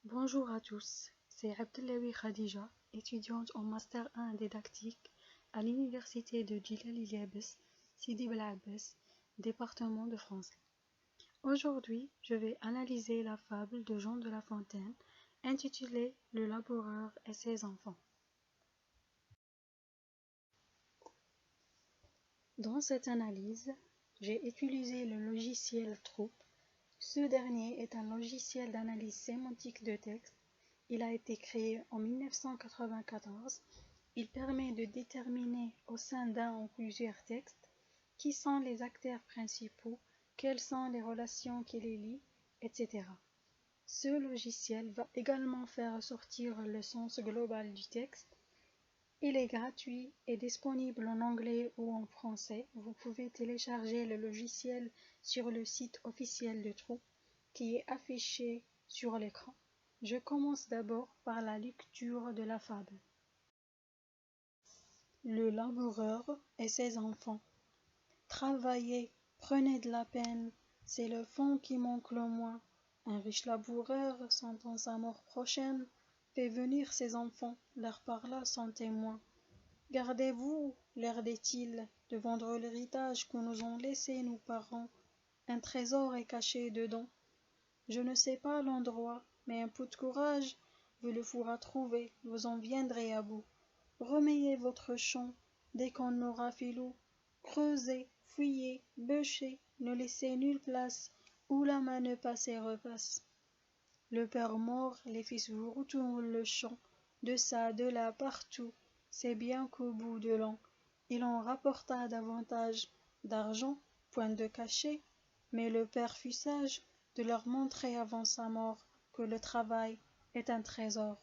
Bonjour à tous, c'est Abdellaoui Khadija, étudiante en Master 1 didactique à l'Université de Djilal Iliabès, Sidi Bel Abbès, département de France. Aujourd'hui, je vais analyser la fable de Jean de La Fontaine intitulée Le laboureur et ses enfants. Dans cette analyse, j'ai utilisé le logiciel Troupe. Ce dernier est un logiciel d'analyse sémantique de texte. Il a été créé en 1994. Il permet de déterminer au sein d'un ou plusieurs textes qui sont les acteurs principaux, quelles sont les relations qui les lient, etc. Ce logiciel va également faire ressortir le sens global du texte. Il est gratuit et disponible en anglais ou en français. Vous pouvez télécharger le logiciel sur le site officiel de Troupe qui est affiché sur l'écran. Je commence d'abord par la lecture de la fable. Le laboureur et ses enfants. Travaillez, prenez de la peine, c'est le fond qui manque le moins. Un riche laboureur, sentant sa mort prochaine, fait venir ses enfants, leur par-là sans témoin. Gardez-vous, leur dit-il, de vendre l'héritage que nous ont laissé nos parents. Un trésor est caché dedans. Je ne sais pas l'endroit, mais un peu de courage vous le fera trouver, vous en viendrez à bout. Remuez votre champ, dès qu'on aura fait l'eau. Creusez, fouillez, bûchez, ne laissez nulle place où la main ne passe et repasse. Le père mort, les fils vous retournent le champ, de ça, de là, partout. C'est bien qu'au bout de l'an, il en rapporta davantage d'argent, point de cachet, mais le père fut sage de leur montrer avant sa mort que le travail est un trésor.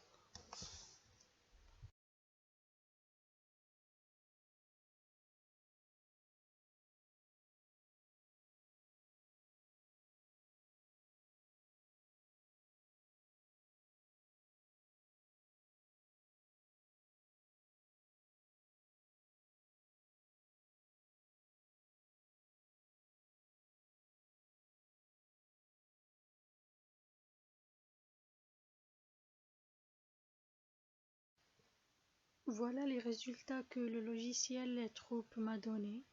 Voilà les résultats que le logiciel Troupe m'a donnés,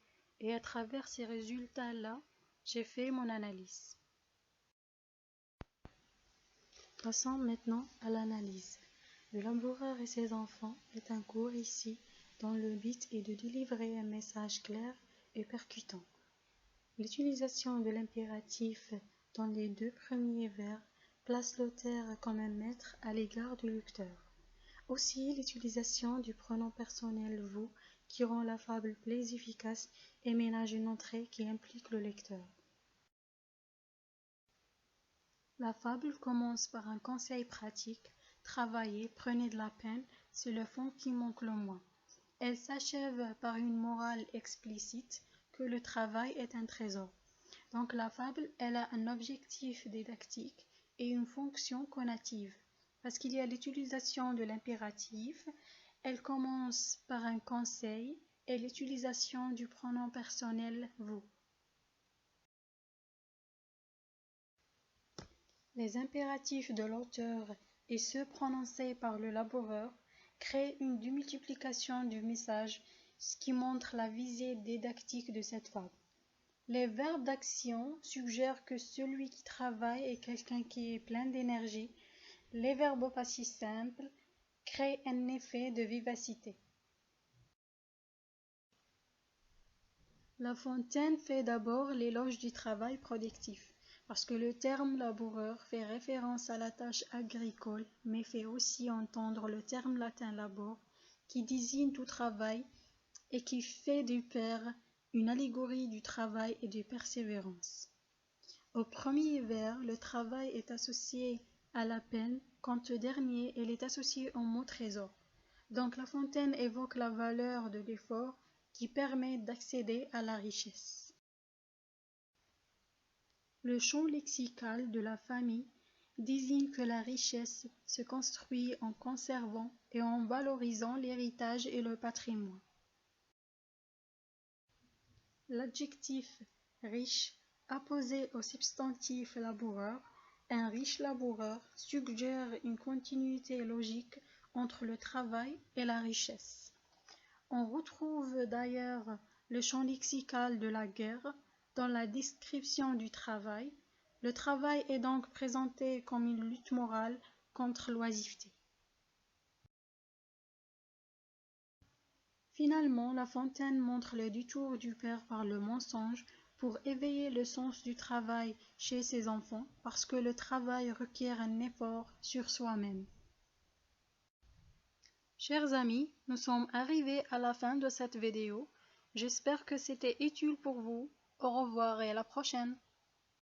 et à travers ces résultats-là, j'ai fait mon analyse. Passons maintenant à l'analyse. Le laboureur et ses enfants est un cours ici dont le but est de délivrer un message clair et percutant. L'utilisation de l'impératif dans les deux premiers vers place l'auteur comme un maître à l'égard du lecteur. Aussi l'utilisation du pronom personnel vous qui rend la fable plus efficace et ménage une entrée qui implique le lecteur. La fable commence par un conseil pratique. Travaillez, prenez de la peine, c'est le fond qui manque le moins. Elle s'achève par une morale explicite que le travail est un trésor. Donc la fable, elle a un objectif didactique et une fonction conative. Parce qu'il y a l'utilisation de l'impératif, elle commence par un conseil et l'utilisation du pronom personnel vous. Les impératifs de l'auteur et ceux prononcés par le laboureur créent une démultiplication du message, ce qui montre la visée didactique de cette fable. Les verbes d'action suggèrent que celui qui travaille est quelqu'un qui est plein d'énergie. Les verbes au passif simple créent un effet de vivacité. La Fontaine fait d'abord l'éloge du travail productif, parce que le terme laboureur fait référence à la tâche agricole, mais fait aussi entendre le terme latin labor, qui désigne tout travail et qui fait du père une allégorie du travail et de persévérance. Au premier vers, le travail est associé à la peine, quant au dernier, elle est associée au mot trésor. Donc La Fontaine évoque la valeur de l'effort qui permet d'accéder à la richesse. Le champ lexical de la famille désigne que la richesse se construit en conservant et en valorisant l'héritage et le patrimoine. L'adjectif riche apposé au substantif laboureur Un riche laboureur suggère une continuité logique entre le travail et la richesse. On retrouve d'ailleurs le champ lexical de la guerre dans la description du travail. Le travail est donc présenté comme une lutte morale contre l'oisiveté. Finalement, La Fontaine montre le détour du père par le mensonge pour éveiller le sens du travail chez ses enfants, parce que le travail requiert un effort sur soi-même. Chers amis, nous sommes arrivés à la fin de cette vidéo. J'espère que c'était utile pour vous. Au revoir et à la prochaine.